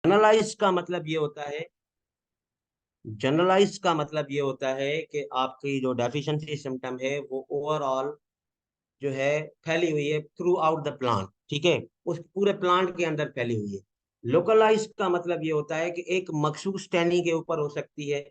Generalise का मतलब ये होता है, जनरलाइज का मतलब ये होता है कि आपकी जो डेफिशिएंसी सिम्टम है वो ओवरऑल जो है फैली हुई है थ्रू आउट द प्लांट, ठीक है, उस पूरे प्लांट के अंदर फैली हुई है। लोकलाइज का मतलब ये होता है कि एक मखसूस टहनी के ऊपर हो सकती है,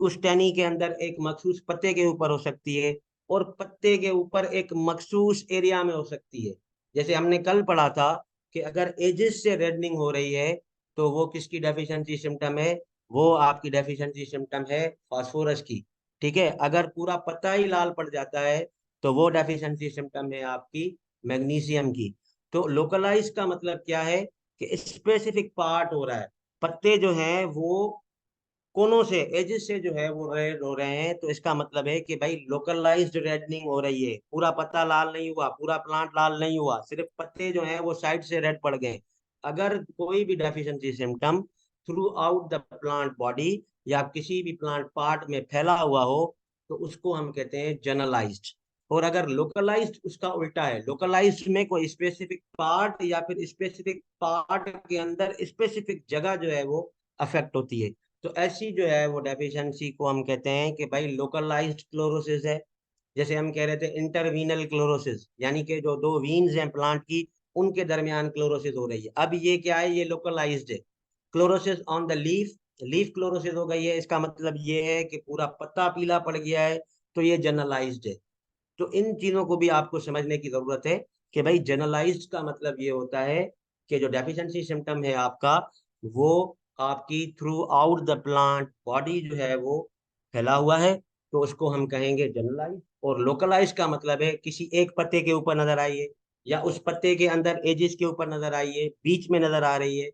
उस टहनी के अंदर एक मखसूस पत्ते के ऊपर हो सकती है, और पत्ते के ऊपर एक मखसूस एरिया में हो सकती है। जैसे हमने कल पढ़ा था कि अगर एजिस से रेडनिंग हो रही है तो वो किसकी डेफिशिएंसी सिम्टम है? वो आपकी डेफिशिएंसी सिम्टम है फास्फोरस की। ठीक है, अगर पूरा पत्ता ही लाल पड़ जाता है तो वो डेफिशिएंसी सिम्टम है आपकी मैग्नीशियम की। तो लोकलाइज का मतलब क्या है कि स्पेसिफिक पार्ट हो रहा है, पत्ते जो हैं वो कोनों से, एजिस से जो है वो रेड हो रहे हैं, तो इसका मतलब है कि भाई लोकलाइज्ड रेडनिंग हो रही है, पूरा पत्ता लाल नहीं हुआ, पूरा प्लांट लाल नहीं हुआ, सिर्फ पत्ते जो हैं वो साइड से रेड पड़ गए। अगर कोई भी deficiency symptom through out the plant body या किसी भी प्लांट पार्ट में फैला हुआ हो तो उसको हम कहते हैं जनरलाइज्ड। और अगर लोकलाइज्ड उसका उल्टा है, लोकलाइज्ड में कोई स्पेसिफिक पार्ट या फिर स्पेसिफिक पार्ट के अंदर स्पेसिफिक जगह जो है वो अफेक्ट होती है। तो ऐसी जो है वो डेफिशिएंसी को हम कहते हैं कि भाई लोकलाइज्ड क्लोरोसिस है। जैसे हम कह रहे थे इंटरवीनल क्लोरोसिस, यानी कि जो दो वीन्स हैं प्लांट की, उनके दरमियान क्लोरोसिस हो रही है। अब ये क्या है? ये लोकलाइज्ड है। Chlorosis on the leaf, leaf chlorosis हो गई है, इसका मतलब ये है कि पूरा पत्ता पीला पड़ गया है, तो ये जनरलाइज्ड है। तो इन चीजों को भी आपको समझने की जरूरत है कि भाई जनरलाइज्ड का मतलब ये होता है कि जो डेफिशिएंसी सिम्टम है आपका, वो आपकी through out the plant body जो है वो फैला हुआ है, तो उसको हम कहेंगे जनरलाइज। और लोकलाइज का मतलब है किसी एक पत्ते के ऊपर नजर आई है, या उस पत्ते के अंदर एजिस के ऊपर नजर आई है, बीच में नजर आ रही है,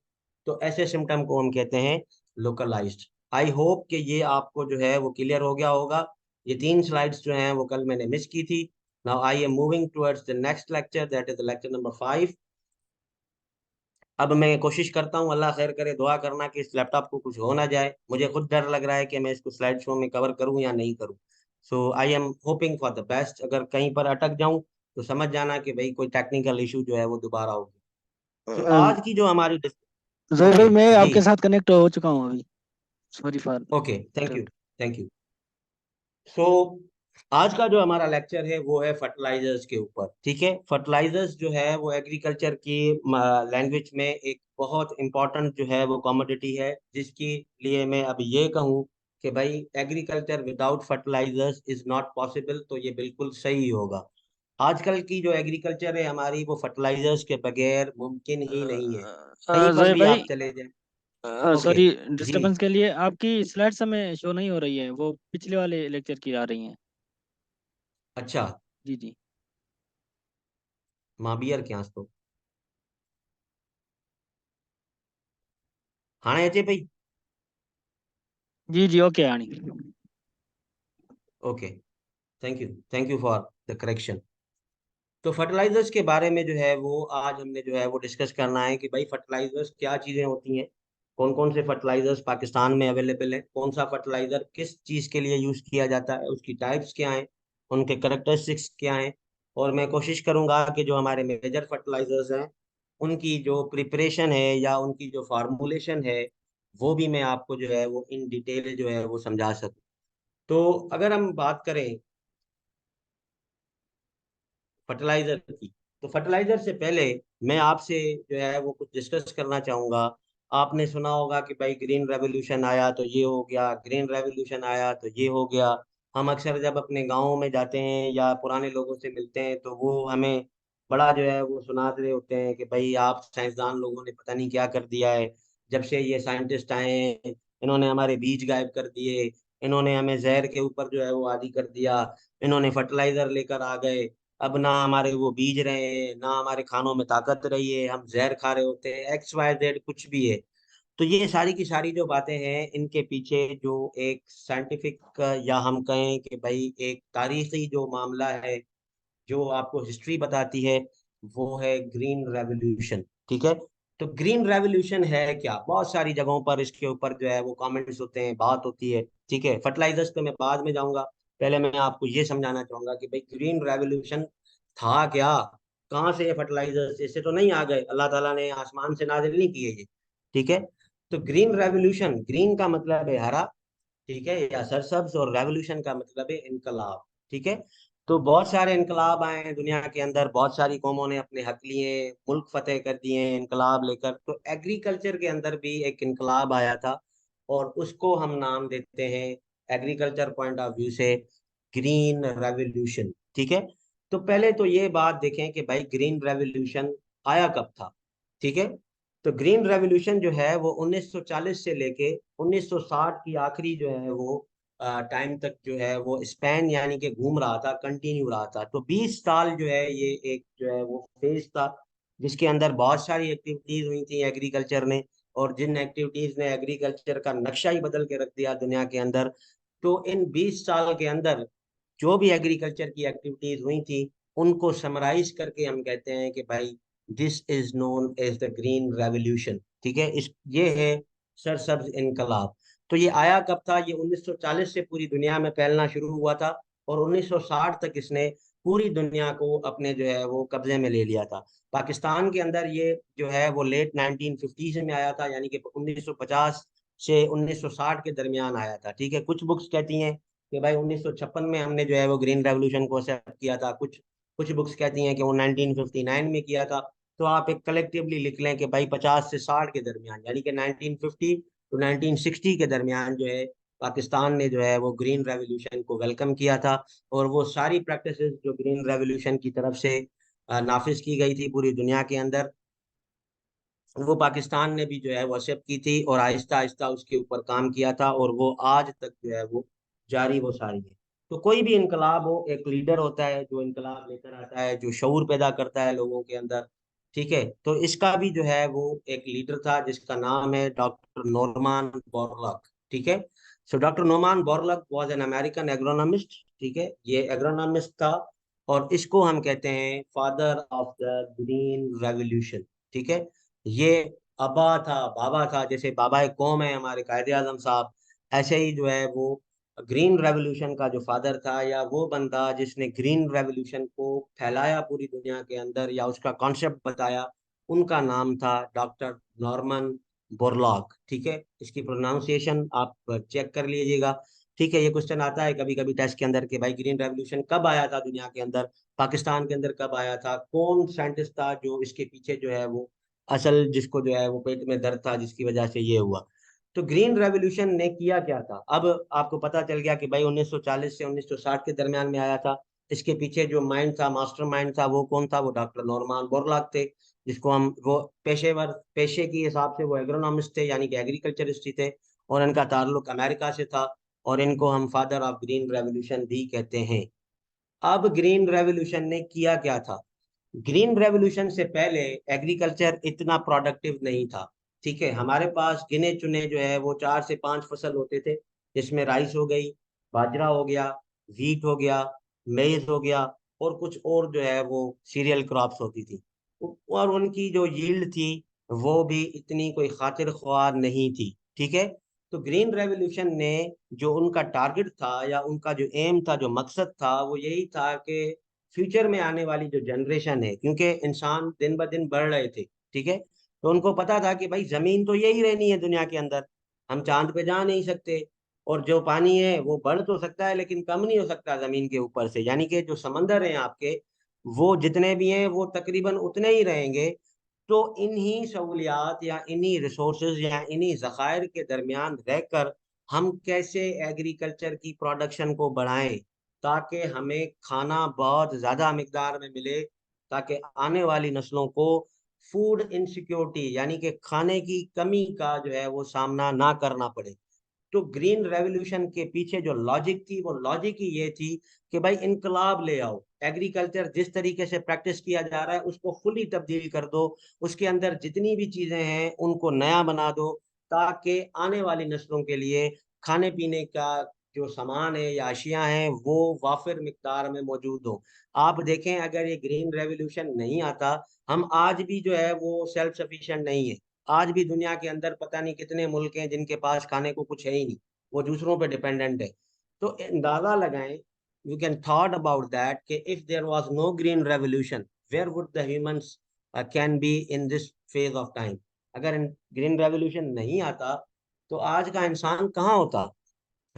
तो ऐसे सिम्टम को हम कहते हैं लोकलाइज्ड। आई होप कि ये आपको जो है वो क्लियर हो गया होगा। ये तीन स्लाइड्स जो हैं वो कल मैंने मिस की थी। Now I am moving towards the next lecture, that is lecture number 5। अब मैं कोशिश करता हूँ, अल्लाह खैर करे, दुआ करना कि इस लैपटॉप को कुछ हो ना जाए। मुझे खुद डर लग रहा है कि मैं इसको स्लाइड शो में कवर करूँ या नहीं करूँ। So I am hoping for the best. अगर कहीं पर अटक जाऊं तो समझ जाना कि भाई कोई टेक्निकल इशू जो है वो दोबारा होगी। सो आज की जो हमारी जय भाई, ओके मैं जी, आपके साथ कनेक्ट हो चुका हूँ अभी। Sorry for okay, thank you, interrupt. Thank you. So आज का जो हमारा लेक्चर है वो है फर्टिलाइजर्स के ऊपर। ठीक है, फर्टिलाइजर्स जो है वो एग्रीकल्चर की लैंग्वेज में एक बहुत इंपॉर्टेंट जो है वो कमोडिटी है, जिसके लिए मैं अब ये कहूँ कि भाई agriculture without fertilisers is not possible, तो ये बिल्कुल सही होगा। आजकल की जो एग्रीकल्चर है हमारी, वो फर्टिलाइजर्स के बगैर मुमकिन ही नहीं है, कहीं पर जय भी भाई, आप चले जाएं। ओके सॉरी जी, डिस्टरबेंस के लिए। आपकी स्लाइड्स हमें शो नहीं हो रही है, वो पिछले वाले लेक्चर की आ रही हैं। अच्छा, जी जी। माँ बियर क्या तो हाँ अजय भाई, जी जी, ओके आनी। Okay, thank you, thank you for the correction. तो फर्टिलाइजर्स के बारे में जो है वो आज हमने जो है वो डिस्कस करना है कि भाई फर्टिलाइजर्स क्या चीज़ें होती हैं, कौन कौन से फर्टिलाइजर्स पाकिस्तान में अवेलेबल है, कौन सा फर्टिलाइजर किस चीज़ के लिए यूज़ किया जाता है, उसकी टाइप्स क्या हैं, उनके करेक्टरिस्टिक्स क्या हैं। और मैं कोशिश करूंगा कि जो हमारे मेजर फर्टिलाइजर्स हैं उनकी जो प्रिपरेशन है या उनकी जो फार्मूलेशन है वो भी मैं आपको जो है वो इन डिटेल जो है वो समझा सकूं। तो अगर हम बात करें फर्टिलाइजर की, तो फर्टिलाइजर से पहले मैं आपसे जो है वो कुछ डिस्कस करना चाहूंगा। आपने सुना होगा कि भाई ग्रीन रेवोल्यूशन आया तो ये हो गया, ग्रीन रेवोल्यूशन आया तो ये हो गया। हम अक्सर जब अपने गाँव में जाते हैं या पुराने लोगों से मिलते हैं तो वो हमें बड़ा जो है वो सुना रहे होते हैं कि भाई आप साइंसदान लोगों ने पता नहीं क्या कर दिया है, जब से ये साइंटिस्ट आए हैं इन्होंने हमारे बीज गायब कर दिए, इन्होंने हमें जहर के ऊपर जो है वो आदी कर दिया, इन्होंने फर्टिलाइजर लेकर आ गए, अब ना हमारे वो बीज रहे हैं ना हमारे खानों में ताकत रही है, हम जहर खा रहे होते हैं, एक्स वाई जेड कुछ भी है। तो ये सारी की सारी जो बातें हैं इनके पीछे जो एक साइंटिफिक या हम कहें कि भाई एक तारीखी जो मामला है, जो आपको हिस्ट्री बताती है, वो है ग्रीन रेवोल्यूशन। ठीक है, तो ग्रीन रेवोल्यूशन है क्या? बहुत सारी जगहों पर इसके ऊपर जो है वो कमेंट्स होते हैं, बात होती है। ठीक है, फर्टिलाइजर्स पे मैं बाद में जाऊंगा, पहले मैं आपको ये समझाना चाहूंगा कि भाई ग्रीन रेवोल्यूशन था क्या, कहाँ से ये फर्टिलाइजर्स ऐसे तो नहीं आ गए, अल्लाह ताला ने आसमान से नाजिल नहीं किए ये। ठीक है, तो ग्रीन रेवोल्यूशन, ग्रीन का मतलब है हरा, ठीक है, या सरसब्ज, और रेवोल्यूशन का मतलब है इनकलाब, ठीक है। तो बहुत सारे इनकलाब आए हैं दुनिया के अंदर, बहुत सारी कौमों ने अपने हक लिए, मुल्क फतेह कर दिए हैं इनकलाब लेकर। तो एग्रीकल्चर के अंदर भी एक इनकलाब आया था, और उसको हम नाम देते हैं एग्रीकल्चर पॉइंट ऑफ व्यू से ग्रीन रेवोल्यूशन, ठीक है। तो पहले तो ये बात देखें कि भाई ग्रीन रेवोल्यूशन आया कब था, ठीक है। तो ग्रीन रेवोल्यूशन जो है वो 1940 से लेके 1960 की आखिरी जो है वो टाइम तक जो है वो स्पैन यानी कि घूम रहा था, कंटिन्यू रहा था। तो 20 साल जो है ये एक जो है वो फेज था, जिसके अंदर बहुत सारी एक्टिविटीज हुई थी एग्रीकल्चर ने, और जिन एक्टिविटीज ने एग्रीकल्चर का नक्शा ही बदल के रख दिया दुनिया के अंदर। तो इन 20 साल के अंदर जो भी एग्रीकल्चर की एक्टिविटीज हुई थी, उनको समराइज करके हम कहते हैं कि भाई this is known as the green revolution, ठीक है। इस ये है सरसब्ज इनकलाब। तो ये आया कब था? ये 1940 से पूरी दुनिया में फैलना शुरू हुआ था, और 1960 तक इसने पूरी दुनिया को अपने जो है वो कब्जे में ले लिया था। पाकिस्तान के अंदर ये जो है वो लेट 1950 में आया था, यानी कि 1950 से 1960 के दरमियान आया था, ठीक है। कुछ बुक्स कहती हैं कि भाई 1956 में हमने जो है वो ग्रीन रेवोल्यूशन को एक्सेप्ट किया था, कुछ कुछ बुक्स कहती हैं कि वो 1959 में किया था। तो आप एक कलेक्टिवली लिख लें कि भाई 50 से 60 के दरमियान, यानी कि 1950 टू 1960 के दरमियान जो है पाकिस्तान ने जो है वो ग्रीन रेवोल्यूशन को वेलकम किया था। और वो सारी प्रैक्टिसेस जो ग्रीन रेवोल्यूशन की तरफ से नाफिज की गई थी पूरी दुनिया के अंदर, वो पाकिस्तान ने भी जो है वो एक्सेप्ट की थी, और आहिस्ता आहिस्ता उसके ऊपर काम किया था, और वो आज तक जो है वो जारी वो सारी है। तो कोई भी इनकलाब हो, एक लीडर होता है जो इनकलाब लेकर आता है, जो शऊर पैदा करता है लोगों के अंदर, ठीक है। तो इसका भी जो है वो एक लीडर था जिसका नाम है डॉक्टर नॉर्मन बोरलॉग, ठीक है। So doctor Norman Borlaug was an American agronomist, ठीक है, ये एग्रोनॉमिस्ट था, और इसको हम कहते हैं father of the green revolution, ठीक है। ये अबा था, बाबा था, जैसे बाबा कौम है हमारे कायदे आजम साहब, ऐसे ही जो है वो ग्रीन रेवोल्यूशन का जो फादर था, या वो बंदा जिसने ग्रीन रेवोल्यूशन को फैलाया पूरी दुनिया के अंदर, या उसका कॉन्सेप्ट बताया, उनका नाम था डॉक्टर नॉर्मन बोरलॉग, ठीक है। इसकी प्रोनाउंसिएशन आप चेक कर लीजिएगा, ठीक है। ये क्वेश्चन आता है कभी कभी टेस्ट के अंदर कि भाई ग्रीन रेवोल्यूशन कब आया था दुनिया के अंदर, पाकिस्तान के अंदर कब आया था, कौन साइंटिस्ट था जो इसके पीछे जो है वो असल, जिसको जो है वो पेट में दर्द था जिसकी वजह से ये हुआ। तो ग्रीन रेवोल्यूशन ने किया क्या था? अब आपको पता चल गया कि भाई 1940 से 1960 के दरमियान में आया था। इसके पीछे जो माइंड था, मास्टर माइंड था, वो कौन था? वो डॉक्टर नॉर्मन बोरलॉग थे, जिसको हम वो पेशेवर पेशे के हिसाब से वो एग्रोनॉमिस्ट थे, यानी कि एग्रीकल्चरिस्ट ही थे, और इनका ताल्लुक अमेरिका से था, और इनको हम फादर ऑफ ग्रीन रेवोल्यूशन भी कहते हैं। अब ग्रीन रेवोल्यूशन ने किया क्या था? ग्रीन रेवोल्यूशन से पहले एग्रीकल्चर इतना प्रोडक्टिव नहीं था, ठीक है। हमारे पास गिने चुने जो है वो 4 से 5 फसल होते थे, जिसमें राइस हो गई, बाजरा हो गया, वीट हो गया, मेज हो गया, और कुछ और जो है वो सीरियल क्रॉप्स होती थी। और उनकी जो यील्ड थी वो भी इतनी कोई खातिर ख्वाह नहीं थी, ठीक है। तो ग्रीन रेवोल्यूशन ने जो उनका टारगेट था, या उनका जो एम था, जो मकसद था, वो यही था कि फ्यूचर में आने वाली जो जनरेशन है, क्योंकि इंसान दिन ब दिन बढ़ रहे थे, ठीक है। तो उनको पता था कि भाई जमीन तो यही रहनी है दुनिया के अंदर, हम चांद पे जा नहीं सकते, और जो पानी है वो बढ़ तो सकता है लेकिन कम नहीं हो सकता जमीन के ऊपर से, यानी कि जो समंदर हैं आपके, वो जितने भी हैं वो तकरीबन उतने ही रहेंगे। तो इन्हीं सहूलियात या इन्हीं रिसोर्सेज या इन्हीं ज़खायर के दरमियान रहकर हम कैसे एग्रीकल्चर की प्रोडक्शन को बढ़ाएं, ताकि हमें खाना बहुत ज़्यादा मिकदार में मिले, ताकि आने वाली नस्लों को फूड इनसिक्योरिटी यानी कि खाने की कमी का जो है वो सामना ना करना पड़े। तो ग्रीन रेवोल्यूशन के पीछे जो लॉजिक थी, वो लॉजिक ही ये थी कि भाई इनकलाब ले आओ, एग्रीकल्चर जिस तरीके से प्रैक्टिस किया जा रहा है उसको फुली तब्दील कर दो, उसके अंदर जितनी भी चीजें हैं उनको नया बना दो, ताकि आने वाली नस्लों के लिए खाने पीने का जो सामान है या अशिया हैं वो वाफिर मिकदार में मौजूद हो। आप देखें, अगर ये ग्रीन रेवोल्यूशन नहीं आता, हम आज भी जो है वो सेल्फ सफिशिएंट नहीं है। आज भी दुनिया के अंदर पता नहीं कितने मुल्क हैं जिनके पास खाने को कुछ है ही नहीं, वो दूसरों पे डिपेंडेंट है। तो अंदाजा लगाएं, you can thought about that कि if there was no green revolution, where would the humans can be in this phase of time. अगर ग्रीन रेवोल्यूशन नहीं आता तो आज का इंसान कहाँ होता।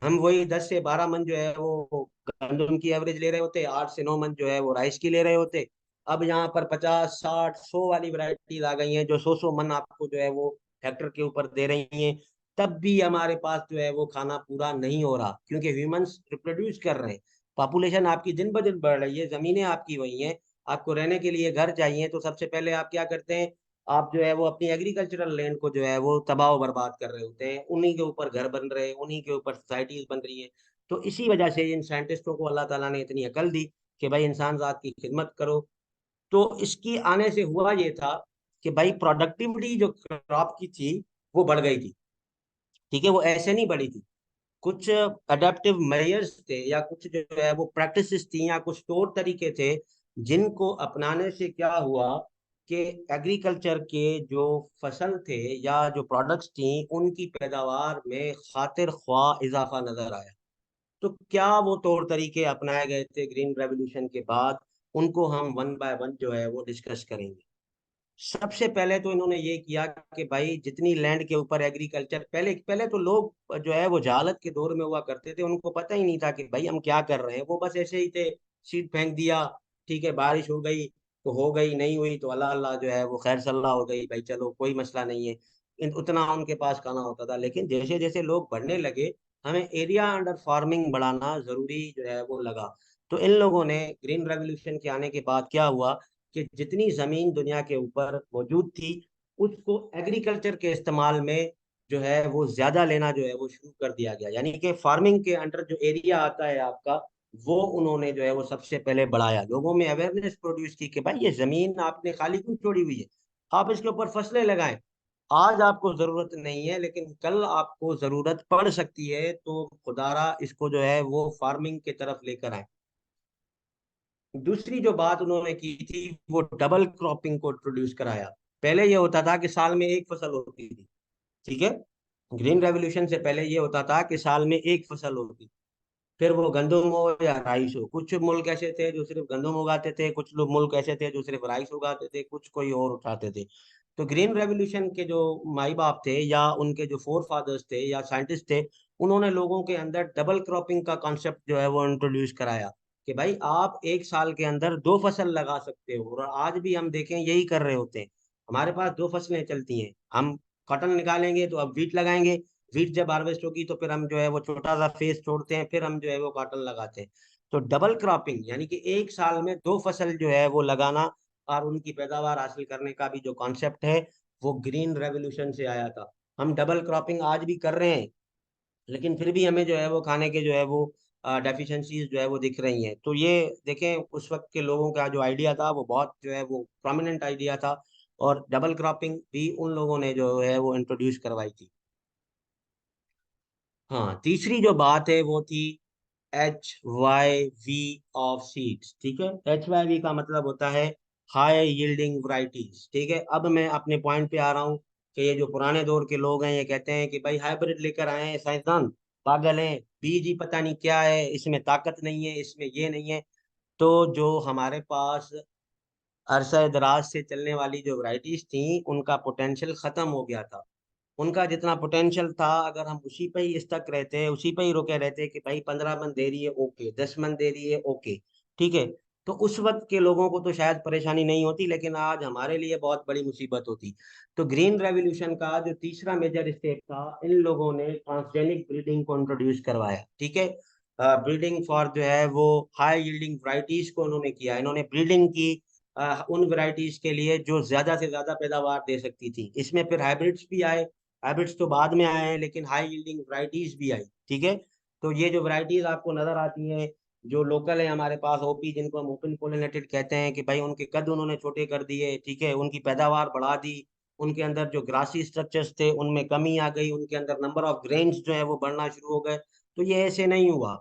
हम वही 10 से 12 मन जो है वो गंदम की एवरेज ले रहे होते, 8 से 9 मन जो है वो राइस की ले रहे होते। अब यहाँ पर 50 60 100 वाली वैरायटीज आ गई हैं जो 100 100 मन आपको जो है वो हेक्टर के ऊपर दे रही हैं। तब भी हमारे पास जो है वो खाना पूरा नहीं हो रहा, क्योंकि ह्यूमंस रिप्रोड्यूस कर रहे हैं। पॉपुलेशन आपकी दिन ब दिन बढ़ रही है, जमीनें आपकी वही हैं, आपको रहने के लिए घर चाहिए, तो सबसे पहले आप क्या करते हैं, आप जो है वो अपनी एग्रीकल्चरल लैंड को जो है वो तबाह बर्बाद कर रहे होते हैं, उन्हीं के ऊपर घर बन रहे हैं, उन्हीं के ऊपर सोसाइटीज बन रही है। तो इसी वजह से इन साइंटिस्टों को अल्लाह ताला ने इतनी अकल दी कि भाई इंसान जात की खिदमत करो। तो इसकी आने से हुआ ये था कि भाई प्रोडक्टिविटी जो क्रॉप की थी वो बढ़ गई थी। ठीक है, वो ऐसे नहीं बढ़ी थी, कुछ अडेप्टिव मेजर्स थे या कुछ जो है वो प्रैक्टिसेस थी या कुछ तौर तरीके थे जिनको अपनाने से क्या हुआ कि एग्रीकल्चर के जो फसल थे या जो प्रोडक्ट्स थी उनकी पैदावार में खातिर ख्वाह इजाफा नजर आया। तो क्या वो तौर तरीके अपनाए गए थे ग्रीन रेवोल्यूशन के बाद, उनको हम वन बाय वन जो है वो डिस्कस करेंगे। सबसे पहले तो इन्होंने ये किया कि भाई जितनी लैंड के ऊपर एग्रीकल्चर, पहले पहले तो लोग जो है वो जहालत के दौर में हुआ करते थे, उनको पता ही नहीं था कि भाई हम क्या कर रहे हैं, वो बस ऐसे ही थे, सीड फेंक दिया, ठीक है, बारिश हो गई तो हो गई, नहीं हुई तो अल्लाह अल्लाह जो है वो खैर सल्ला हो गई, भाई चलो कोई मसला नहीं है। उतना उनके पास खाना होता था। लेकिन जैसे जैसे लोग बढ़ने लगे, हमें एरिया अंडर फार्मिंग बढ़ाना जरूरी जो है वो लगा। तो इन लोगों ने ग्रीन रेवोल्यूशन के आने के बाद क्या हुआ कि जितनी जमीन दुनिया के ऊपर मौजूद थी उसको एग्रीकल्चर के इस्तेमाल में जो है वो ज्यादा लेना जो है वो शुरू कर दिया गया। यानी कि फार्मिंग के अंडर जो एरिया आता है आपका, वो उन्होंने जो है वो सबसे पहले बढ़ाया, लोगों में अवेयरनेस प्रोड्यूस की कि भाई ये जमीन आपने खाली क्यों छोड़ी हुई है, आप इसके ऊपर फसलें लगाएं। आज आपको जरूरत नहीं है लेकिन कल आपको जरूरत पड़ सकती है, तो खुदारा इसको जो है वो फार्मिंग की तरफ लेकर आए। दूसरी जो बात उन्होंने की थी वो डबल क्रॉपिंग को इंट्रोड्यूस कराया। पहले ये होता था कि साल में एक फसल होती थी, ठीक है, ग्रीन रेवोल्यूशन से पहले ये होता था कि साल में एक फसल होती, फिर वो गंदम हो या राइस हो। कुछ मुल्क ऐसे थे जो सिर्फ गंदम उगाते थे, कुछ लोग मुल्क ऐसे थे जो सिर्फ राइस उगाते थे, कुछ कोई और उठाते थे। तो ग्रीन रेवोल्यूशन के जो माई बाप थे या उनके जो फोर फादर्स थे या साइंटिस्ट थे, उन्होंने लोगों के अंदर डबल क्रॉपिंग का कॉन्सेप्ट जो है वो इंट्रोड्यूस कराया कि भाई आप एक साल के अंदर दो फसल लगा सकते हो। और आज भी हम देखें यही कर रहे होते हैं, हमारे पास दो फसलें चलती हैं। हम कॉटन निकालेंगे तो अब वीट लगाएंगे, वीट जब हार्वेस्ट होगी तो फिर हम जो है वो छोटा सा फेस छोड़ते हैं, फिर हम जो है वो कॉटन लगाते हैं। तो डबल क्रॉपिंग यानी कि एक साल में दो फसल जो है वो लगाना और उनकी पैदावार हासिल करने का भी जो कॉन्सेप्ट है वो ग्रीन रेवोल्यूशन से आया था। हम डबल क्रॉपिंग आज भी कर रहे हैं, लेकिन फिर भी हमें जो है वो खाने के जो है वो डेफिशिएंसीज जो है वो दिख रही हैं। तो ये देखें उस वक्त के लोगों का जो आइडिया था वो बहुत जो है वो प्रोमिनेंट आइडिया था, और डबल क्रॉपिंग भी उन लोगों ने जो है वो इंट्रोड्यूस करवाई थी। हाँ, तीसरी जो बात है वो थी HYV ऑफ सीड्स। ठीक है, HYV का मतलब होता है हाई यील्डिंग वराइटीज। ठीक है, अब मैं अपने पॉइंट पे आ रहा हूँ कि ये जो पुराने दौर के लोग हैं ये कहते हैं कि भाई हाइब्रिड लेकर आए हैं साइंसदान, पागल हैं, बीज ही पता नहीं क्या है, इसमें ताकत नहीं है, इसमें ये नहीं है। तो जो हमारे पास अरसा दराज से चलने वाली जो वराइटीज थी उनका पोटेंशियल खत्म हो गया था। उनका जितना पोटेंशियल था अगर हम उसी पे ही स्टक रहते, उसी पे ही रुके रहते कि भाई 15 मन दे रही है ओके, 10 मन दे रही है ओके, ठीक है, तो उस वक्त के लोगों को तो शायद परेशानी नहीं होती, लेकिन आज हमारे लिए बहुत बड़ी मुसीबत होती। तो ग्रीन रेवोल्यूशन का जो तीसरा मेजर स्टेप था, इन लोगों ने ट्रांसजेनिक ब्रीडिंग को इंट्रोड्यूस करवाया। ठीक है, ब्रीडिंग फॉर जो है वो हाई यील्डिंग वराइटीज को उन्होंने किया, इन्होंने ब्रीडिंग की उन वराइटीज के लिए जो ज्यादा से ज्यादा पैदावार दे सकती थी। इसमें फिर हाइब्रिड्स भी आए, हाइब्रिड्स तो बाद में आए हैं लेकिन हाई यील्डिंग वराइटीज भी आई। ठीक है, तो ये जो वराइटीज आपको नजर आती हैं जो लोकल है हमारे पास ओपी, जिनको हम ओपन पोलिनेटेड कहते हैं, कि भाई उनके कद उन्होंने छोटे कर दिए, ठीक है, उनकी पैदावार बढ़ा दी, उनके अंदर जो ग्रासी स्ट्रक्चर्स थे उनमें कमी आ गई, उनके अंदर नंबर ऑफ ग्रेन्स जो है वो बढ़ना शुरू हो गए। तो ये ऐसे नहीं हुआ,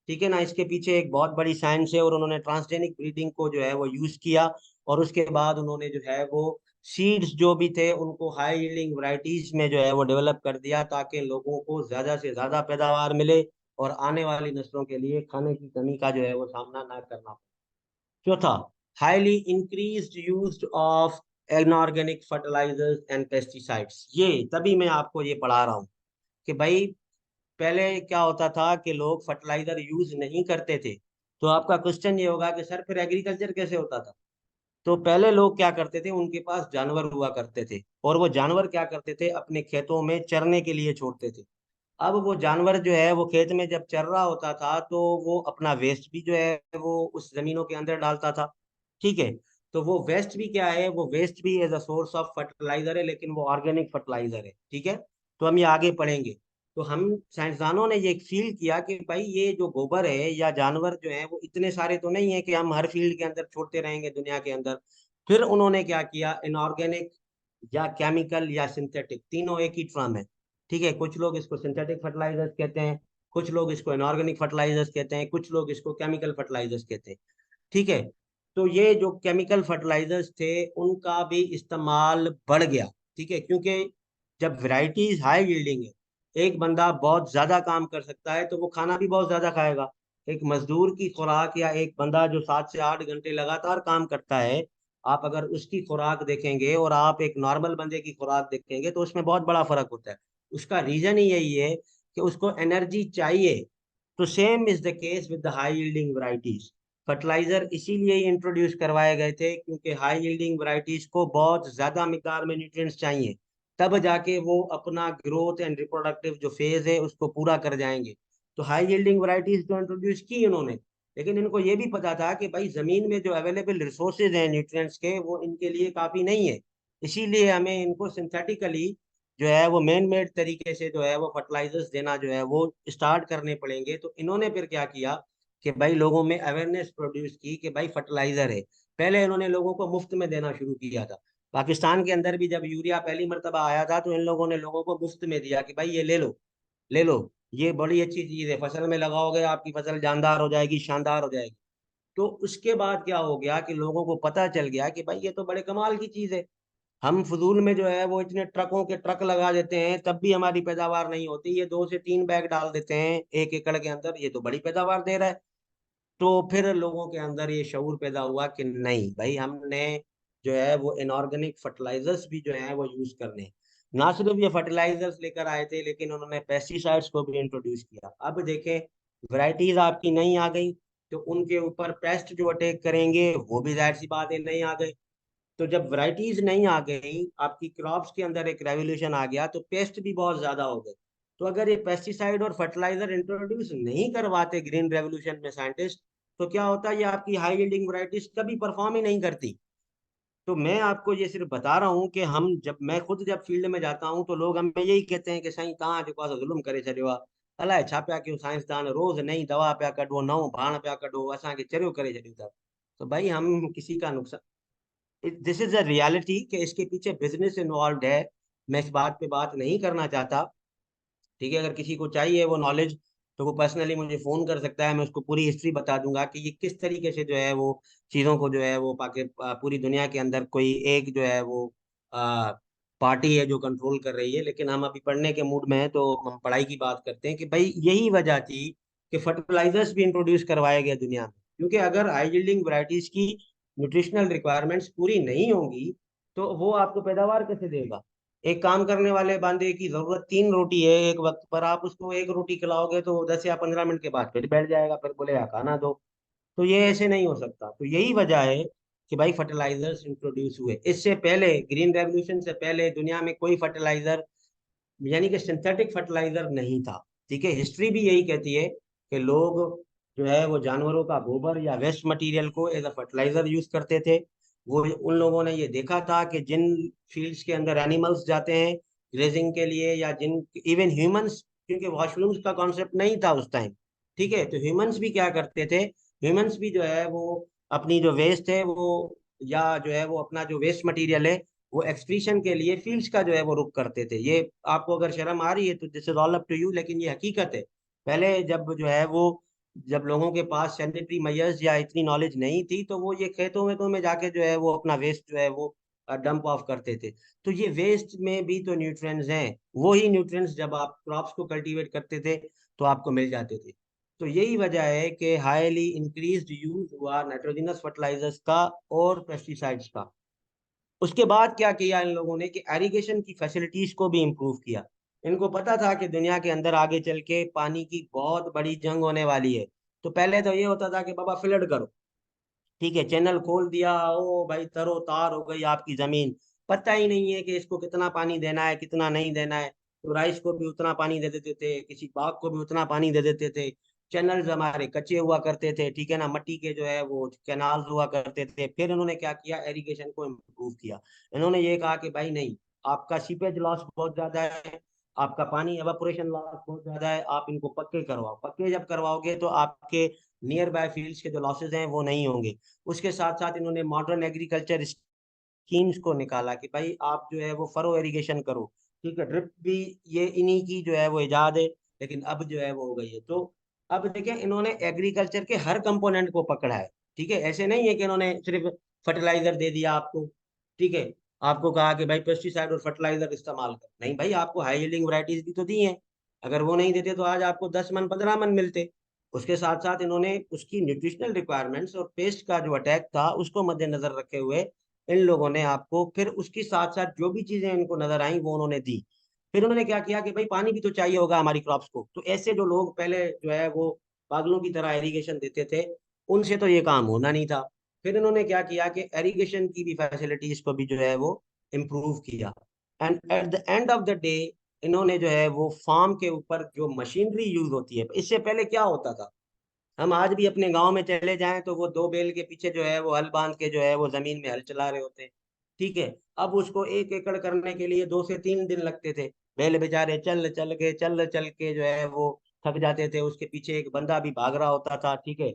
ठीक है ना, इसके पीछे एक बहुत बड़ी साइंस है, और उन्होंने ट्रांसजेनिक ब्रीडिंग को जो है वो यूज किया। और उसके बाद उन्होंने जो है वो सीड्स जो भी थे उनको हाई यील्डिंग वराइटीज में जो है वो डेवलप कर दिया ताकि लोगों को ज्यादा से ज्यादा पैदावार मिले और आने वाली नस्लों के लिए खाने की कमी का जो है वो सामना ना करना पड़े। चौथा, highly increased use of inorganic fertilisers and pesticides. ये तभी मैं आपको ये पढ़ा रहा हूँ कि भाई पहले क्या होता था कि लोग फर्टिलाइजर यूज नहीं करते थे। तो आपका क्वेश्चन ये होगा कि सर फिर एग्रीकल्चर कैसे होता था? तो पहले लोग क्या करते थे, उनके पास जानवर हुआ करते थे, और वो जानवर क्या करते थे, अपने खेतों में चरने के लिए छोड़ते थे। अब वो जानवर जो है वो खेत में जब चर रहा होता था तो वो अपना वेस्ट भी जो है वो उस जमीनों के अंदर डालता था। ठीक है। तो वो वेस्ट भी क्या है, वो वेस्ट भी as a source of fertiliser है, लेकिन वो ऑर्गेनिक फर्टिलाइजर है। ठीक है। तो हम ये आगे पढ़ेंगे। तो हम साइंसदानों ने ये फील किया कि भाई ये जो गोबर है या जानवर जो है वो इतने सारे तो नहीं है कि हम हर फील्ड के अंदर छोड़ते रहेंगे दुनिया के अंदर। फिर उन्होंने क्या किया, इनऑर्गेनिक या केमिकल या सिंथेटिक, तीनों एक ही टर्म है। ठीक है। कुछ लोग इसको सिंथेटिक फर्टिलाइजर्स कहते हैं, कुछ लोग इसको इनऑर्गेनिक फर्टिलाइजर्स कहते हैं, कुछ लोग इसको केमिकल फर्टिलाइजर्स कहते हैं। ठीक है। तो ये जो केमिकल फर्टिलाइजर्स थे उनका भी इस्तेमाल बढ़ गया। ठीक है। क्योंकि जब वैरायटीज हाई यील्डिंग है, एक बंदा बहुत ज्यादा काम कर सकता है तो वो खाना भी बहुत ज्यादा खाएगा। एक मजदूर की खुराक या एक बंदा जो 7 से 8 घंटे लगातार काम करता है, आप अगर उसकी खुराक देखेंगे और आप एक नॉर्मल बंदे की खुराक देखेंगे तो उसमें बहुत बड़ा फर्क होता है। उसका रीजन ही यही है कि उसको एनर्जी चाहिए। तो same is the case with the high yielding varieties. Fertiliser इसीलिए ही इंट्रोड्यूस करवाए गए थे क्योंकि हाई यील्डिंग वैरायटीज को बहुत ज्यादा मिकदार में न्यूट्रिएंट्स चाहिए, तब जाके वो अपना ग्रोथ एंड रिप्रोडक्टिव जो फेज है उसको पूरा कर जाएंगे। तो हाई यील्डिंग वैरायटीज तो इंट्रोड्यूस की इन्होंने, लेकिन इनको ये भी पता था कि भाई जमीन में जो अवेलेबल रिसोर्सेज हैं न्यूट्रिएंट्स के वो इनके लिए काफी नहीं है। इसीलिए हमें इनको सिंथेटिकली जो है वो मैन मेड तरीके से जो है वो फर्टिलाइजर्स देना जो है वो स्टार्ट करने पड़ेंगे। तो इन्होंने फिर क्या किया कि भाई लोगों में अवेयरनेस प्रोड्यूस की कि भाई फर्टिलाइजर है। पहले इन्होंने लोगों को मुफ्त में देना शुरू किया था। पाकिस्तान के अंदर भी जब यूरिया पहली मरतबा आया था तो इन लोगों ने लोगों को मुफ्त में दिया कि भाई ये ले लो, ले लो, ये बड़ी अच्छी चीज है, फसल में लगाओगे आपकी फसल जानदार हो जाएगी, शानदार हो जाएगी। तो उसके बाद क्या हो गया कि लोगों को पता चल गया कि भाई ये तो बड़े कमाल की चीज है। हम फजूल में जो है वो इतने ट्रकों के ट्रक लगा देते हैं तब भी हमारी पैदावार नहीं होती, ये 2 से 3 बैग डाल देते हैं 1 एकड़ के अंदर, ये तो बड़ी पैदावार दे रहा है। तो फिर लोगों के अंदर ये शऊर पैदा हुआ कि नहीं भाई हमने जो है वो इनऑर्गेनिक फर्टिलाइजर्स भी जो है वो यूज करने हैं। ना सिर्फ ये फर्टिलाइजर्स लेकर आए थे लेकिन उन्होंने पेस्टिसाइड्स को भी इंट्रोड्यूस किया। अब देखें, वैरायटीज आपकी नहीं आ गई तो उनके ऊपर पेस्ट जो अटैक करेंगे वो भी जाहिर सी बात है नहीं आ गए। तो जब वैरायटीज नहीं आ गई, आपकी क्रॉप्स के अंदर एक रेवोल्यूशन आ गया तो पेस्ट भी बहुत ज्यादा हो गए। तो अगर ये पेस्टिसाइड और फर्टिलाइजर इंट्रोड्यूस नहीं करवाते ग्रीन रेवोल्यूशन में साइंटिस्ट, तो क्या होता, ये आपकी हाई यील्डिंग वैरायटीज कभी परफॉर्म ही नहीं करती। तो मैं आपको ये सिर्फ बता रहा हूँ कि हम जब मैं खुद जब फील्ड में जाता हूँ तो लोग हमें यही कहते हैं कि साईं तव्हां जेको आहे जुल्म करे छॾियो आहे, अलाए छा पिया कयूं साइंसदान, रोज नई दवा पिया कढो, नओं भाण पिया कढो, असांखे चरियो करे छॾियो था। तो भाई हम किसी का नुकसान, दिस इज अ रियलिटी कि इसके पीछे बिजनेस इन्वॉल्व है। मैं इस बात पे बात नहीं करना चाहता। ठीक है। अगर किसी को चाहिए वो नॉलेज तो वो पर्सनली मुझे फोन कर सकता है, मैं उसको पूरी हिस्ट्री बता दूंगा कि ये किस तरीके से जो है वो चीजों को जो है वो पाके पूरी दुनिया के अंदर कोई एक जो है वो आ, पार्टी है जो कंट्रोल कर रही है। लेकिन हम अभी पढ़ने के मूड में हैं तो हम पढ़ाई की बात करते हैं कि भाई यही वजह थी कि फर्टिलाइजर्स भी इंट्रोड्यूस करवाए गए दुनिया में। क्योंकि अगर हाई यील्डिंग वैरायटीज की न्यूट्रिशनल रिक्वायरमेंट्स पूरी नहीं होंगी तो वो आपको पैदावार कैसे देगा? एक काम करने वाले बंदे की जरूरत 3 रोटी है एक वक्त पर, आप उसको एक रोटी खिलाओगे तो 10 या 15 मिनट के बाद फिर बैठ जाएगा, फिर बोलेगा खाना दो। तो ये ऐसे नहीं हो सकता। तो यही वजह है कि भाई फर्टिलाइजर्स इंट्रोड्यूस हुए। इससे पहले ग्रीन रेवोल्यूशन से पहले दुनिया में कोई फर्टिलाइजर यानी कि सिंथेटिक फर्टिलाइजर नहीं था। ठीक है। हिस्ट्री भी यही कहती है कि लोग जो है वो जानवरों का गोबर या वेस्ट मटेरियल को एज अ फर्टिलाइजर यूज करते थे। वो उन लोगों ने ये देखा था कि जिन फील्ड्स के अंदर एनिमल्स जाते हैं ग्रेजिंग के लिए, या जिन इवन ह्यूमंस, क्योंकि वॉशरूम्स का कॉन्सेप्ट नहीं था उस टाइम। ठीक है। तो ह्यूमंस भी क्या करते थे, ह्यूमंस भी जो है वो अपनी जो वेस्ट है वो, या जो है वो अपना जो वेस्ट मटेरियल है वो एक्सक्रीशन के लिए फील्ड्स का जो है वो रुख करते थे। ये आपको अगर शर्म आ रही है तो this is all up to you, लेकिन ये हकीकत है। पहले जब जो है वो जब लोगों के पास सैनिटरी मेजर्स या इतनी नॉलेज नहीं थी तो वो ये खेतों वेतों में जाके जो है वो अपना वेस्ट जो है वो डंप ऑफ करते थे। तो ये वेस्ट में भी तो न्यूट्रिएंट्स हैं, वो ही न्यूट्रिएंट्स जब आप क्रॉप्स को कल्टीवेट करते थे तो आपको मिल जाते थे। तो यही वजह है कि हाईली इंक्रीज्ड यूज हुआ नाइट्रोजनस फर्टिलाइजर्स का और पेस्टिसाइड्स का। उसके बाद क्या किया इन लोगों ने कि एरिगेशन की फैसिलिटीज को भी इम्प्रूव किया। इनको पता था कि दुनिया के अंदर आगे चल के पानी की बहुत बड़ी जंग होने वाली है। तो पहले तो ये होता था कि बाबा फ्लड करो, ठीक है, चैनल खोल दिया, ओ भाई तरो तार हो गई आपकी जमीन। पता ही नहीं है कि इसको कितना पानी देना है कितना नहीं देना है। तो राइस को भी उतना पानी दे देते थे, किसी बाग को भी उतना पानी दे देते थे। चैनल्स हमारे कच्चे हुआ करते थे, ठीक है ना, मट्टी के जो है वो कैनाल्स हुआ करते थे। फिर इन्होंने क्या किया, एरिगेशन को इम्प्रूव किया। इन्होंने ये कहा कि भाई नहीं, आपका सीपेज लॉस बहुत ज्यादा है, आपका पानी एवापोरेशन लॉस बहुत ज्यादा है, आप इनको पक्के करवाओ। पक्के जब करवाओगे तो आपके नियर बाय फील्ड्स के जो लॉसेज हैं वो नहीं होंगे। उसके साथ साथ इन्होंने मॉडर्न एग्रीकल्चर स्कीम्स को निकाला कि भाई आप जो है वो फरो इरिगेशन करो, ठीक है। ड्रिप भी ये इन्हीं की जो है वो इजाद है, लेकिन अब जो है वो हो गई है। तो अब देखिए इन्होंने एग्रीकल्चर के हर कंपोनेंट को पकड़ा है, ठीक है। ऐसे नहीं है कि इन्होंने सिर्फ फर्टिलाइजर दे दिया आपको, ठीक है, आपको कहा कि भाई पेस्टिसाइड और फर्टिलाइजर इस्तेमाल कर, नहीं भाई, आपको हाई यील्डिंग वैरायटीज भी तो दी हैं। अगर वो नहीं देते तो आज आपको 10 मन 15 मन मिलते। उसके साथ साथ इन्होंने उसकी न्यूट्रिशनल रिक्वायरमेंट्स और पेस्ट का जो अटैक था उसको मद्देनजर रखे हुए इन लोगों ने आपको फिर उसके साथ साथ जो भी चीजें इनको नजर आई वो उन्होंने दी। फिर उन्होंने क्या किया कि भाई पानी भी तो चाहिए होगा हमारी क्रॉप्स को, तो ऐसे जो लोग पहले जो है वो पागलों की तरह इरिगेशन देते थे, उनसे तो ये काम होना नहीं था। फिर इन्होंने क्या किया कि इरिगेशन की भी फैसिलिटीज को भी जो है वो इम्प्रूव किया। And at the end of the day इन्होंने जो है वो फार्म के ऊपर जो मशीनरी यूज होती है, इससे पहले क्या होता था, हम आज भी अपने गांव में चले जाएं तो वो दो बैल के पीछे जो है वो हल बांध के जो है वो जमीन में हल चला रहे होते हैं, ठीक है। अब उसको 1 एकड़ करने के लिए 2 से 3 दिन लगते थे। बैल बेचारे चल चल के जो है वो थक जाते थे, उसके पीछे एक बंदा भी भाग रहा होता था, ठीक है।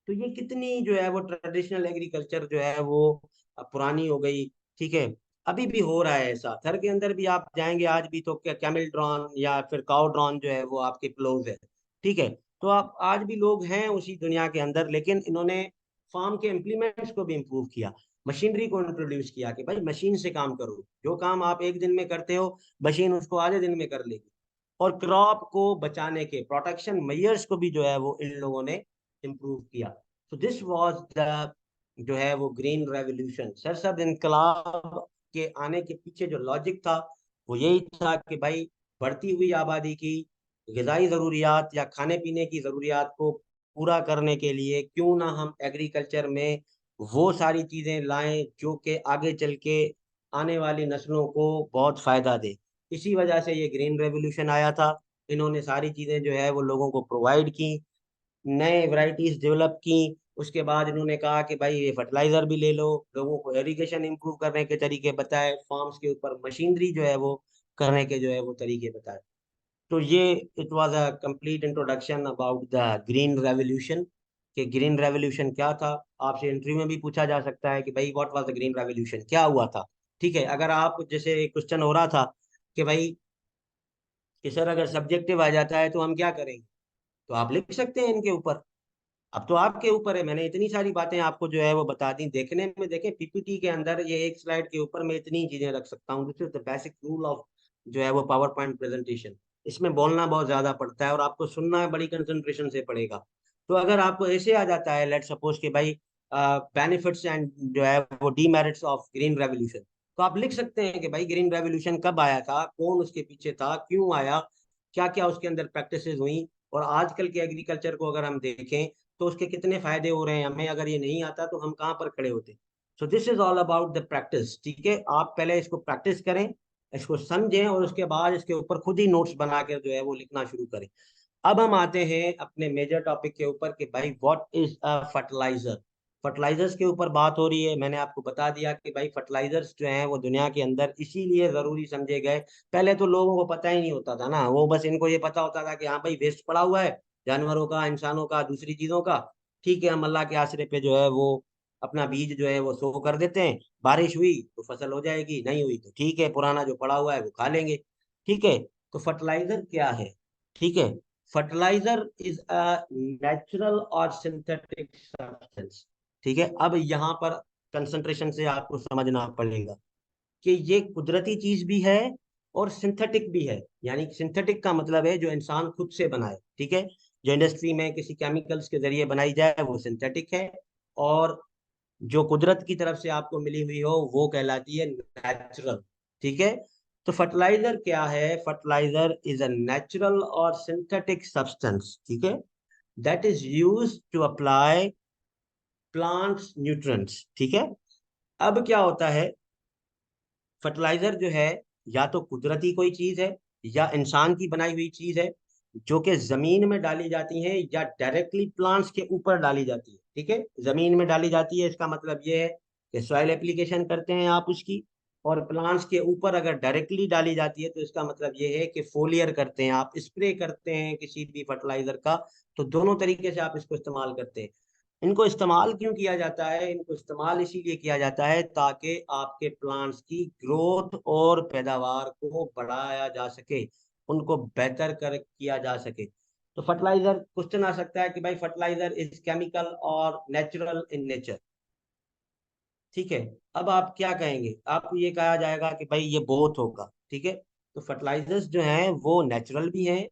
तो ये कितनी जो है वो ट्रेडिशनल एग्रीकल्चर जो है वो पुरानी हो गई, ठीक है। अभी भी हो रहा है ऐसा, थर के अंदर भी आप जाएंगे आज भी तो क्या कैमल ड्रॉन या फिर काउ ड्रॉन जो है वो आपके क्लोज है, ठीक है। तो आप आज भी लोग हैं उसी दुनिया के अंदर, लेकिन इन्होंने फार्म के इम्प्लीमेंट्स को भी इम्प्रूव किया, मशीनरी को इंट्रोड्यूस किया कि भाई मशीन से काम करो, जो काम आप एक दिन में करते हो मशीन उसको आधे दिन में कर लेगी। और क्रॉप को बचाने के प्रोटेक्शन मेजर्स को भी जो है वो इन लोगों ने इम्प्रूव किया। तो दिस वाज द जो है वो ग्रीन रेवोल्यूशन। सरसब्ज इनकलाब के आने के पीछे जो लॉजिक था वो यही था कि भाई बढ़ती हुई आबादी की ग़िज़ाई ज़रूरियात या खाने पीने की ज़रूरियात को पूरा करने के लिए क्यों ना हम एग्रीकल्चर में वो सारी चीज़ें लाएं जो कि आगे चल के आने वाली नस्लों को बहुत फ़ायदा दे। इसी वजह से ये ग्रीन रेवोल्यूशन आया था। इन्होंने सारी चीज़ें जो है वो लोगों को प्रोवाइड की, नए वैरायटीज डेवलप की। उसके बाद इन्होंने कहा कि भाई ये फर्टिलाइजर भी ले लो, लोगों को इरिगेशन इंप्रूव करने के तरीके बताए, फार्म्स के ऊपर मशीनरी जो है वो करने के जो है वो तरीके बताए। तो ये it was a complete introduction about the green revolution, कि ग्रीन रेवोल्यूशन क्या था। आपसे इंटरव्यू में भी पूछा जा सकता है कि भाई what was the green revolution, क्या हुआ था, ठीक है। अगर आप जैसे क्वेश्चन हो रहा था कि भाई कि सर अगर सब्जेक्टिव आ जाता है तो हम क्या करेंगे, तो आप लिख सकते हैं इनके ऊपर। अब तो आपके ऊपर है, मैंने इतनी सारी बातें आपको जो है वो बता दी। देखने में देखें पीपीटी के अंदर ये एक स्लाइड के ऊपर मैं इतनी चीजें रख सकता हूँ। This is the basic rule of जो है वो पावर पॉइंट प्रेजेंटेशन। इसमें बोलना बहुत ज्यादा पड़ता है और आपको सुनना बड़ी कंसंट्रेशन से पड़ेगा। तो अगर आपको ऐसे आ जाता है, लेट सपोज कि भाई बेनिफिट्स एंड जो है वो डीमेरिट्स ऑफ ग्रीन रेवोल्यूशन, तो आप लिख सकते हैं कि भाई ग्रीन रेवोल्यूशन कब आया था, कौन उसके पीछे था, क्यों आया, क्या क्या उसके अंदर प्रैक्टिसेस हुई, और आजकल के एग्रीकल्चर को अगर हम देखें तो उसके कितने फायदे हो रहे हैं हमें। अगर ये नहीं आता तो हम कहाँ पर खड़े होते। So this is all about the practice, ठीक है। आप पहले इसको प्रैक्टिस करें, इसको समझें, और उसके बाद इसके ऊपर खुद ही नोट्स बना के जो है वो लिखना शुरू करें। अब हम आते हैं अपने मेजर टॉपिक के ऊपर कि भाई what is a fertiliser. Fertilisers के ऊपर बात हो रही है। मैंने आपको बता दिया कि भाई फर्टिलाइजर्स जो हैं वो दुनिया के अंदर इसीलिए जरूरी समझे गए। पहले तो लोगों को पता ही नहीं होता था ना, वो बस इनको ये पता होता था कि हाँ भाई वेस्ट पड़ा हुआ है, जानवरों का, इंसानों का, दूसरी चीजों का, ठीक है, हम अल्लाह के आसरे पे जो है वो अपना बीज जो है वो सो कर देते हैं। बारिश हुई तो फसल हो जाएगी, नहीं हुई तो ठीक है, पुराना जो पड़ा हुआ है वो खा लेंगे, ठीक है। तो फर्टिलाइजर क्या है, ठीक है। फर्टिलाइजर इज अ नेचुरल और सिंथेटिक सब्सटेंस, ठीक है। अब यहाँ पर कंसंट्रेशन से आपको समझना पड़ेगा कि ये कुदरती चीज भी है और सिंथेटिक भी है। यानी सिंथेटिक का मतलब है जो इंसान खुद से बनाए, ठीक है, जो इंडस्ट्री में किसी केमिकल्स के जरिए बनाई जाए वो सिंथेटिक है। और जो कुदरत की तरफ से आपको मिली हुई हो वो कहलाती है नेचुरल। ठीक है। तो फर्टिलाइजर क्या है? फर्टिलाइजर इज अ नेचुरल और सिंथेटिक सब्सटेंस, ठीक है, that is use to apply plants nutrients. ठीक है। अब क्या होता है, फर्टिलाइजर जो है या तो कुदरती कोई चीज है या इंसान की बनाई हुई चीज है, जो कि जमीन में डाली जाती है या डायरेक्टली प्लांट्स के ऊपर डाली जाती है। ठीक है। जमीन में डाली जाती है, इसका मतलब ये है कि सॉइल एप्लीकेशन करते हैं आप उसकी, और प्लांट्स के ऊपर अगर डायरेक्टली डाली जाती है तो इसका मतलब ये है कि फोलियर करते हैं, आप स्प्रे करते हैं किसी भी फर्टिलाइजर का। तो दोनों तरीके से आप इसको इस्तेमाल करते हैं। इनको इस्तेमाल क्यों किया जाता है? इनको इस्तेमाल इसीलिए किया जाता है ताकि आपके प्लांट्स की ग्रोथ और पैदावार को बढ़ाया जा सके, उनको बेहतर कर किया जा सके। तो फर्टिलाइजर, क्वेश्चन आ सकता है कि भाई फर्टिलाइजर इज केमिकल और नेचुरल इन नेचर। ठीक है। अब आप क्या कहेंगे? आप ये कहा जाएगा कि भाई ये बोथ होगा। ठीक है। तो फर्टिलाइजर्स जो हैं वो नेचुरल भी हैं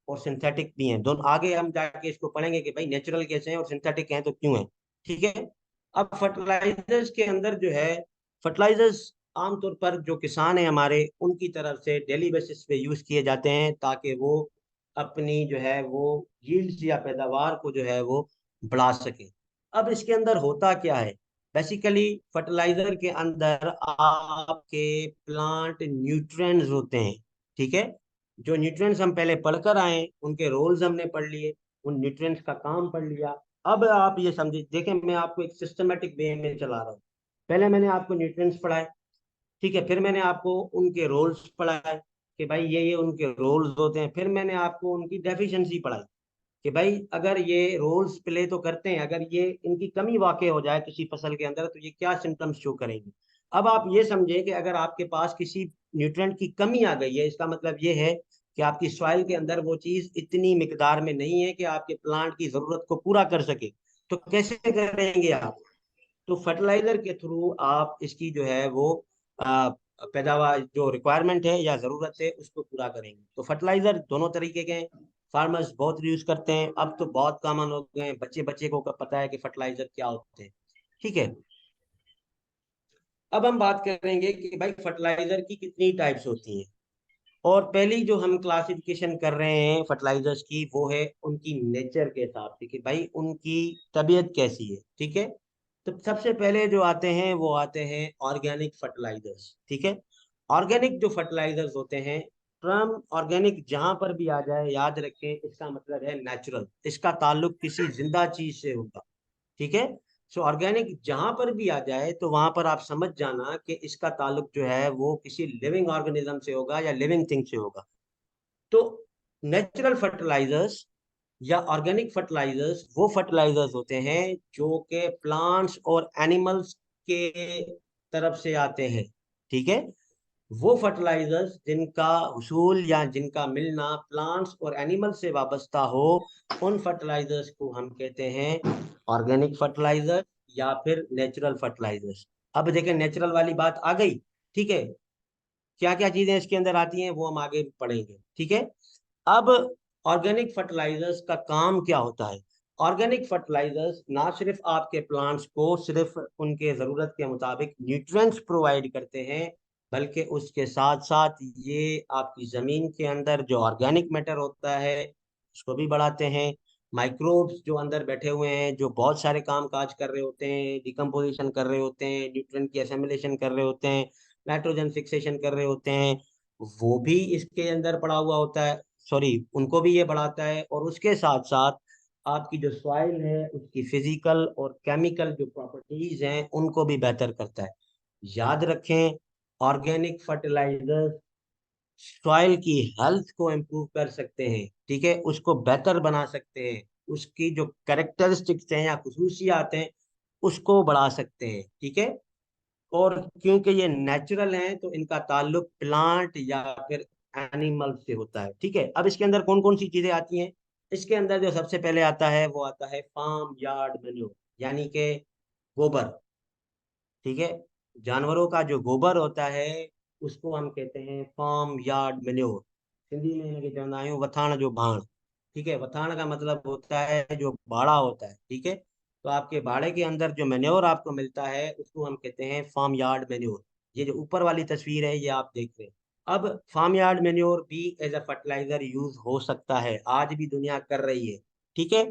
और सिंथेटिक भी हैं दोनों। आगे हम जाके इसको पढ़ेंगे कि भाई नेचुरल कैसे हैं और सिंथेटिक हैं तो क्यों हैं। ठीक है। अब फर्टिलाइजर्स के अंदर जो है, फर्टिलाइजर्स आमतौर पर जो किसान हैं हमारे, उनकी तरफ से डेली बेसिस पे यूज किए जाते हैं ताकि वो अपनी जो है वो यील्ड्स या पैदावार को जो है वो बढ़ा सके। अब इसके अंदर होता क्या है? बेसिकली फर्टिलाइजर के अंदर आपके प्लांट न्यूट्रिएंट्स होते हैं। ठीक है। जो न्यूट्रिएंट्स हम पहले पढ़कर आए, उनके रोल्स हमने पढ़ लिए, उन न्यूट्रिएंट्स का काम पढ़ लिया। अब आप ये समझिए, देखें मैं आपको एक सिस्टमेटिक वे में चला रहा हूँ। पहले मैंने आपको न्यूट्रिएंट्स पढ़ाए, ठीक है, फिर मैंने आपको उनके रोल्स पढ़ाए कि भाई ये उनके रोल्स होते हैं, फिर मैंने आपको उनकी डेफिशिएंसी पढ़ाई कि भाई अगर ये रोल्स प्ले तो करते हैं, अगर ये इनकी कमी वाक़ई हो जाए किसी फसल के अंदर तो ये क्या सिम्टम्स शो करेंगे। अब आप ये समझें कि अगर आपके पास किसी न्यूट्रिएंट की कमी आ गई है, इसका मतलब ये है कि आपकी सॉइल के अंदर वो चीज़ इतनी मिकदार में नहीं है कि आपके प्लांट की ज़रूरत को पूरा कर सके। तो कैसे करेंगे आप? तो फर्टिलाइजर के थ्रू आप इसकी जो है वो पैदावार जो रिक्वायरमेंट है या ज़रूरत है उसको पूरा करेंगे। तो फर्टिलाइजर दोनों तरीके के हैं, फार्मर्स बहुत यूज करते हैं, अब तो बहुत कॉमन हो गए हैं, बच्चे बच्चे को पता है कि फर्टिलाइजर क्या होते हैं। ठीक है। अब हम बात करेंगे कि भाई फर्टिलाइजर की कितनी टाइप्स होती हैं। और पहली जो हम क्लासिफिकेशन कर रहे हैं फर्टिलाइजर्स की, वो है उनकी नेचर के हिसाब से कि भाई उनकी तबीयत कैसी है। ठीक है। तो सबसे पहले जो आते हैं वो आते हैं ऑर्गेनिक फर्टिलाइजर्स। ठीक है। ऑर्गेनिक जो फर्टिलाइजर्स होते हैं, टर्म ऑर्गेनिक जहां पर भी आ जाए याद रखें इसका मतलब है नेचुरल, इसका ताल्लुक किसी जिंदा चीज से होगा। ठीक है। सो ऑर्गेनिक जहां पर भी आ जाए तो वहां पर आप समझ जाना कि इसका ताल्लुक जो है वो किसी लिविंग ऑर्गेनिज्म से होगा या लिविंग थिंग से होगा। तो नेचुरल फर्टिलाइजर्स या ऑर्गेनिक फर्टिलाइजर्स वो फर्टिलाइजर्स होते हैं जो कि प्लांट्स और एनिमल्स के तरफ से आते हैं। ठीक है। वो फर्टिलाइजर्स जिनका हुसूल या जिनका मिलना प्लांट्स और एनिमल से वाबस्ता हो, उन फर्टिलाइजर्स को हम कहते हैं ऑर्गेनिक फर्टिलाइजर या फिर नेचुरल फर्टिलाइजर्स। अब देखें नेचुरल वाली बात आ गई। ठीक है। क्या क्या चीजें इसके अंदर आती हैं वो हम आगे पढ़ेंगे। ठीक है। अब ऑर्गेनिक फर्टिलाइजर्स का काम क्या होता है? ऑर्गेनिक फर्टिलाइजर्स ना सिर्फ आपके प्लांट्स को सिर्फ उनके ज़रूरत के मुताबिक न्यूट्रिएंट्स प्रोवाइड करते हैं, बल्कि उसके साथ साथ ये आपकी ज़मीन के अंदर जो ऑर्गेनिक मैटर होता है उसको भी बढ़ाते हैं। माइक्रोब्स जो अंदर बैठे हुए हैं, जो बहुत सारे काम काज कर रहे होते हैं, डिकम्पोजिशन कर रहे होते हैं, न्यूट्रिएंट की असेमिलेशन कर रहे होते हैं, नाइट्रोजन फिक्सेशन कर रहे होते हैं, वो भी इसके अंदर पड़ा हुआ होता है। सॉरी, उनको भी ये बढ़ाता है। और उसके साथ साथ आपकी जो सॉइल है उसकी फिजिकल और केमिकल जो प्रॉपर्टीज हैं उनको भी बेहतर करता है। याद रखें, ऑर्गेनिक फर्टिलाइजर सॉइल की हेल्थ को इम्प्रूव कर सकते हैं। ठीक है। उसको बेहतर बना सकते हैं, उसकी जो कैरेक्टरिस्टिक्स हैं या खसूसियात हैं उसको बढ़ा सकते हैं। ठीक है। और क्योंकि ये नेचुरल हैं तो इनका ताल्लुक प्लांट या फिर एनिमल से होता है। ठीक है। अब इसके अंदर कौन कौन सी चीजें आती हैं? इसके अंदर जो सबसे पहले आता है वो आता है फार्म यार्ड मैन्योर, यानी कि गोबर। ठीक है। जानवरों का जो गोबर होता है उसको हम कहते हैं फार्म यार्ड मैन्योर। सिंधी में इनके चवंदा आहियूं वथाण जो भाण। ठीक है। वथाण का मतलब होता है जो बाड़ा होता है। ठीक है। तो आपके बाड़े के अंदर जो मेन्योर आपको मिलता है उसको हम कहते हैं फार्म यार्ड मेन्योर। ये जो ऊपर वाली तस्वीर है ये आप देख रहे हैं। अब फार्म यार्ड मेन्योर भी एज अ फर्टिलाइजर यूज हो सकता है, आज भी दुनिया कर रही है। ठीक है।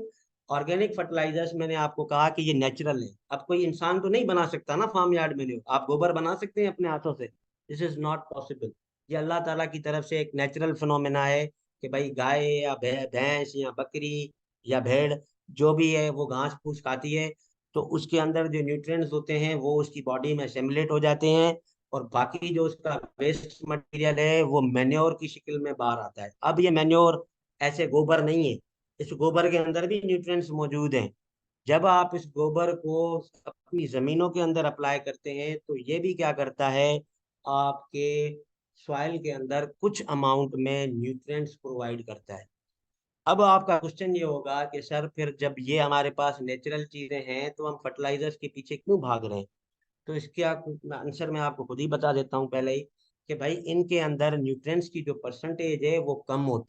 ऑर्गेनिक फर्टिलाइजर्स मैंने आपको कहा कि ये नेचुरल है। अब कोई इंसान तो नहीं बना सकता ना फार्म यार्ड मेन्योर। आप गोबर बना सकते हैं अपने हाथों से? This is not possible. ये अल्लाह ताला की तरफ से एक नेचुरल फिनोमेना है कि भाई गाय या भैंस या बकरी या भेड़ जो भी है वो घास फूस खाती है, तो उसके अंदर जो न्यूट्रिएंट्स होते हैं वो उसकी बॉडी में एसिमिलेट हो जाते हैं, और बाकी जो उसका वेस्ट मटेरियल है वो मेन्योर की शक्ल में बाहर आता है। अब ये मेन्योर ऐसे गोबर नहीं है, इस गोबर के अंदर भी न्यूट्रिएंट्स मौजूद हैं। जब आप इस गोबर को अपनी जमीनों के अंदर अप्लाई करते हैं तो ये भी क्या करता है, आपके सॉइल के अंदर कुछ अमाउंट में न्यूट्रिएंट्स प्रोवाइड करता है। अब आपका क्वेश्चन ये होगा कि सर फिर जब ये हमारे पास नेचुरल चीजें हैं तो हम फर्टिलाइजर्स के पीछे क्यों भाग रहे हैं? तो इसके आंसर मैं आपको खुद ही बता देता हूँ पहले ही, कि भाई इनके अंदर न्यूट्रिएंट्स की जो परसेंटेज है वो कम होती है।